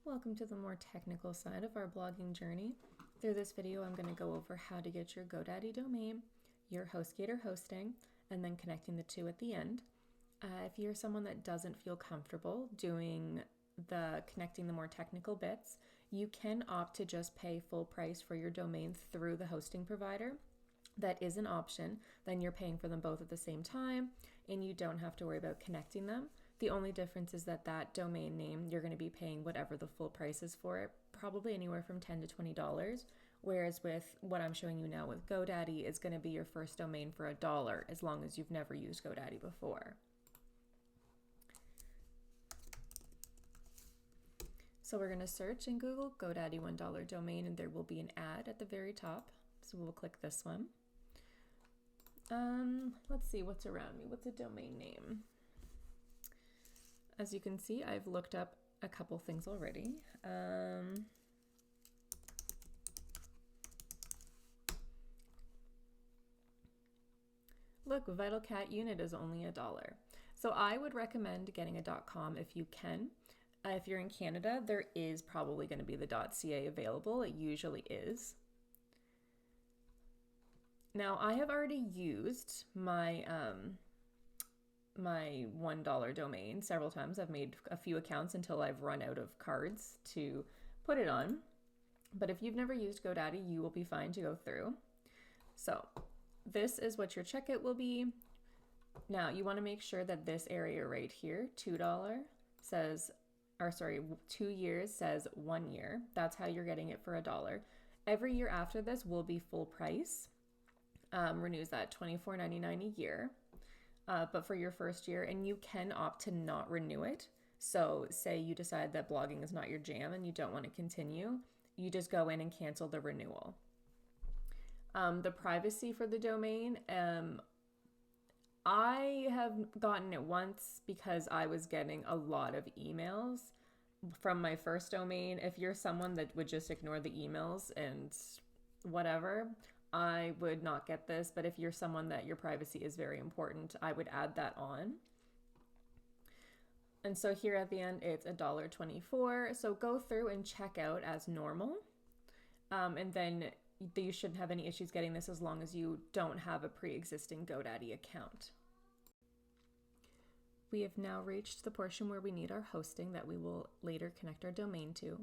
Welcome to the more technical side of our blogging journey. Through this video, I'm going to go over how to get your GoDaddy domain, your HostGator hosting, and then connecting the two at the end. If you're someone that doesn't feel comfortable doing connecting the more technical bits, you can opt to just pay full price for your domain through the hosting provider. That is an option. Then you're paying for them both at the same time, and you don't have to worry about connecting them. The only difference is that domain name, you're going to be paying whatever the full price is for it, probably anywhere from $10 to $20, whereas with what I'm showing you now with GoDaddy, it's going to be your first domain for $1 as long as you've never used GoDaddy before. So we're going to search in Google GoDaddy $1 domain, and there will be an ad at the very top. So we'll click this one. Let's see what's around me. What's a domain name? As you can see, I've looked up a couple things already. Look, Vital Cat Unit is only $1. So I would recommend getting a .com if you can. If you're in Canada, there is probably going to be the .ca available. It usually is. Now, I have already used my my $1 domain several times. I've made a few accounts until I've run out of cards to put it on. But if you've never used GoDaddy, you will be fine to go through. So this is what your checkout will be. Now, you want to make sure that this area right here, $2 says, 2 years says 1 year. That's how you're getting it for $1. Every year after this will be full price. Renews at $24.99 a year. But for your first year, and you can opt to not renew it. So say you decide that blogging is not your jam and you don't want to continue, you just go in and cancel the renewal. The privacy for the domain, I have gotten it once because I was getting a lot of emails from my first domain. If you're someone that would just ignore the emails and whatever, I would not get this, but if you're someone that your privacy is very important, I would add that on. And so here at the end, it's $1.24. So go through and check out as normal. And then you shouldn't have any issues getting this as long as you don't have a pre-existing GoDaddy account. We have now reached the portion where we need our hosting that we will later connect our domain to.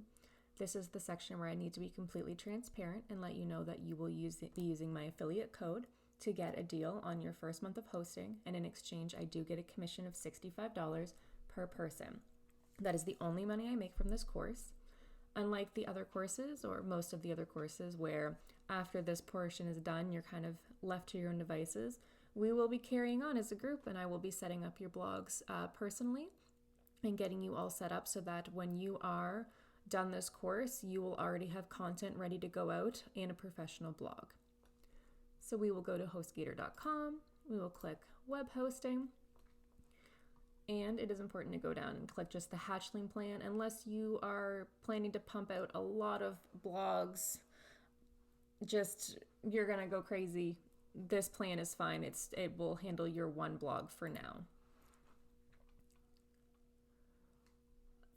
This is the section where I need to be completely transparent and let you know that you will be using my affiliate code to get a deal on your first month of hosting, and in exchange I do get a commission of $65 per person. That is the only money I make from this course. Unlike the other courses, or most of the other courses, where after this portion is done you're kind of left to your own devices, we will be carrying on as a group, and I will be setting up your blogs personally and getting you all set up so that when you are done this course, you will already have content ready to go out in a professional blog. So we will go to HostGator.com, we will click web hosting, and it is important to go down and click just the Hatchling plan unless you are planning to pump out a lot of blogs, you're gonna go crazy. This plan is fine. It will handle your one blog for now.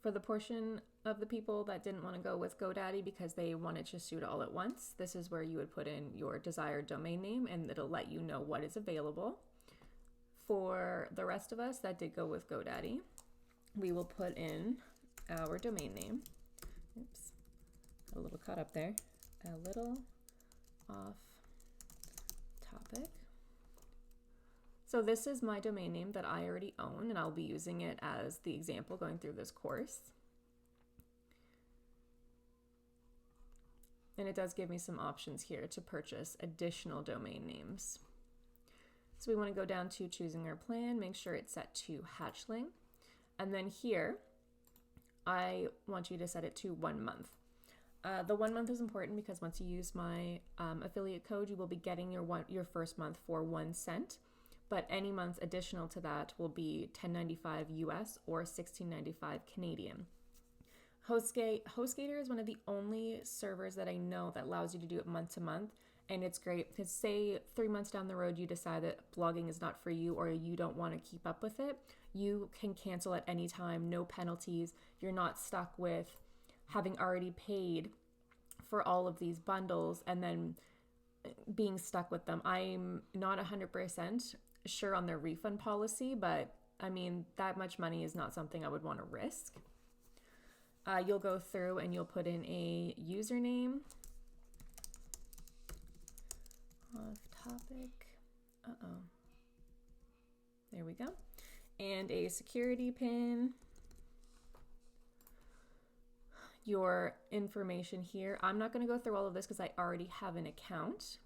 For the portion of the people that didn't want to go with GoDaddy because they wanted to just do it all at once, this is where you would put in your desired domain name and it'll let you know what is available. For the rest of us that did go with GoDaddy, we will put in our domain name. Oops, got a little caught up there. A little off topic. So this is my domain name that I already own, and I'll be using it as the example going through this course. And it does give me some options here to purchase additional domain names. So we want to go down to choosing our plan, make sure it's set to Hatchling. And then here, I want you to set it to 1 month. The 1 month is important because once you use my affiliate code, you will be getting your first month for 1 cent. But any month additional to that will be $10.95 US or $16.95 Canadian. HostGator is one of the only servers that I know that allows you to do it month to month, and it's great because say 3 months down the road you decide that blogging is not for you or you don't want to keep up with it, you can cancel at any time, no penalties. You're not stuck with having already paid for all of these bundles and then being stuck with them. I'm not 100% sure on their refund policy, but I mean, that much money is not something I would want to risk. You'll go through and you'll put in a username. Off topic. There we go. And a security pin. Your information here. I'm not going to go through all of this because I already have an account.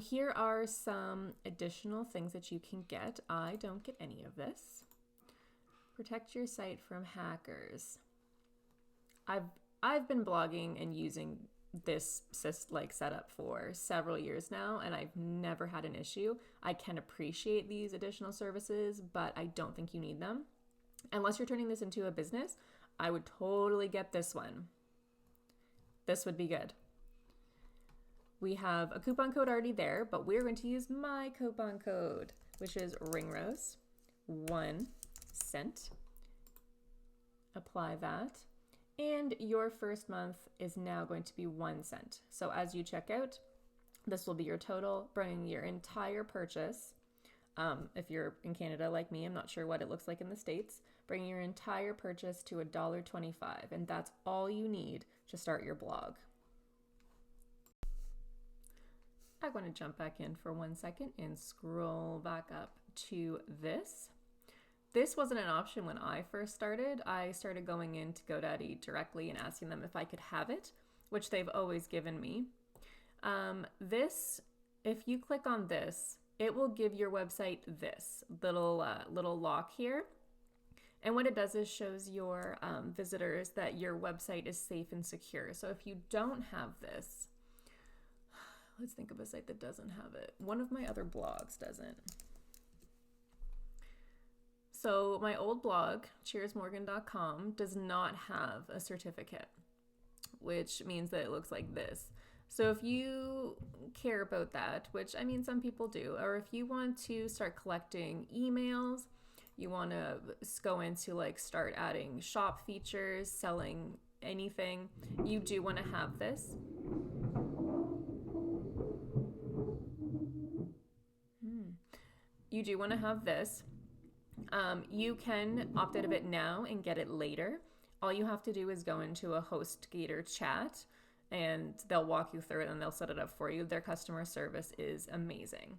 Here are some additional things that you can get. I don't get any of this. Protect your site from hackers. I've been blogging and using this setup for several years now, and I've never had an issue. I can appreciate these additional services, but I don't think you need them. Unless you're turning this into a business, I would totally get this one. This would be good. We have a coupon code already there, but we're going to use my coupon code, which is Ringrose 1 cent. Apply that. And your first month is now going to be 1 cent. So as you check out, this will be your total, bringing your entire purchase. If you're in Canada like me, I'm not sure what it looks like in the States, bringing your entire purchase to $1.25. And that's all you need to start your blog. I'm going to jump back in for 1 second and scroll back up to this. This wasn't an option when I first started. I started going into GoDaddy directly and asking them if I could have it, which they've always given me. If you click on this, it will give your website this little lock here. And what it does is shows your visitors that your website is safe and secure. So if you don't have this, let's think of a site that doesn't have it. One of my other blogs doesn't. So my old blog, cheersmorgan.com, does not have a certificate, which means that it looks like this. So if you care about that, which I mean, some people do, or if you want to start collecting emails, you want to go into like start adding shop features, selling anything, you do want to have this. You do want to have this. You can opt out of it now and get it later. All you have to do is go into a HostGator chat and they'll walk you through it and they'll set it up for you. Their customer service is amazing.